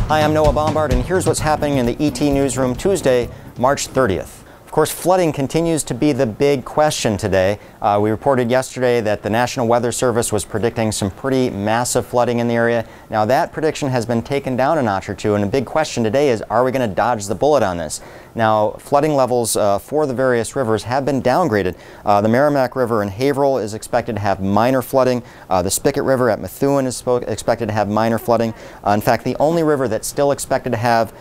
Hi, I'm Noah Bombard, and here's what's happening in the ET Newsroom Tuesday, March 30th. Of course, flooding continues to be the big question today. We reported yesterday that the National Weather Service was predicting some pretty massive flooding in the area. Now, that prediction has been taken down a notch or two, and the big question today is, are we going to dodge the bullet on this? Now, flooding levels for the various rivers have been downgraded. The Merrimack River in Haverhill is expected to have minor flooding. The Spigot River at Methuen is expected to have minor flooding. In fact, the only river that's still expected to have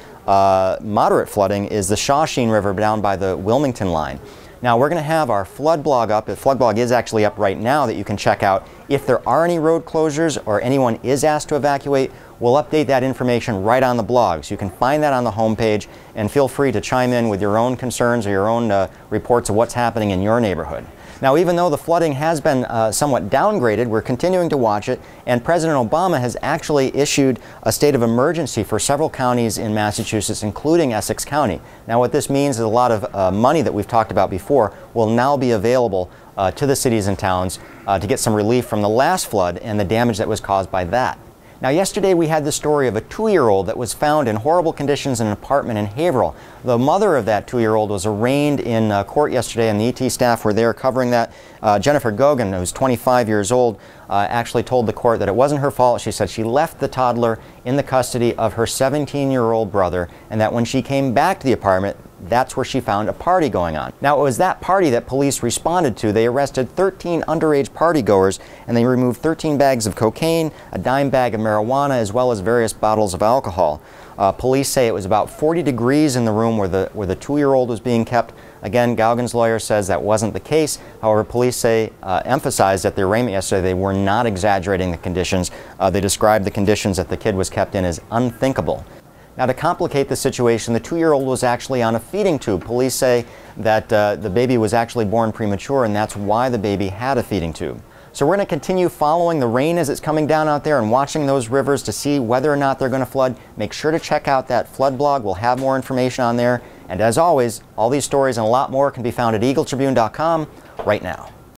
moderate flooding is the Shawshene River down by the Wilmington line. Now, we're going to have our flood blog up. The flood blog is actually up right now that you can check out. If there are any road closures or anyone is asked to evacuate, we'll update that information right on the blog. So you can find that on the homepage, and feel free to chime in with your own concerns or your own reports of what's happening in your neighborhood. Now, even though the flooding has been somewhat downgraded, we're continuing to watch it, and President Obama has actually issued a state of emergency for several counties in Massachusetts, including Essex County. Now, what this means is a lot of money that we've talked about before will now be available to the cities and towns to get some relief from the last flood and the damage that was caused by that. Now, yesterday we had the story of a 2-year-old that was found in horrible conditions in an apartment in Haverhill. The mother of that 2-year-old was arraigned in court yesterday, and the ET staff were there covering that. Jennifer Gogan, who's 25 years old, actually told the court that it wasn't her fault. She said she left the toddler in the custody of her 17-year-old brother, and that when she came back to the apartment, that's where she found a party going on. Now, it was that party that police responded to. They arrested 13 underage partygoers, and they removed 13 bags of cocaine, a dime bag of marijuana, as well as various bottles of alcohol. Police say it was about 40 degrees in the room where the 2-year-old was being kept. Again, Gauguin's lawyer says that wasn't the case. However, police say emphasized at the arraignment yesterday they were not exaggerating the conditions. They described the conditions that the kid was kept in as unthinkable. Now, to complicate the situation, the 2-year-old was actually on a feeding tube. Police say that the baby was actually born premature, and that's why the baby had a feeding tube. So we're going to continue following the rain as it's coming down out there and watching those rivers to see whether or not they're going to flood. Make sure to check out that flood blog. We'll have more information on there. And as always, all these stories and a lot more can be found at Eagle-Tribune.com right now.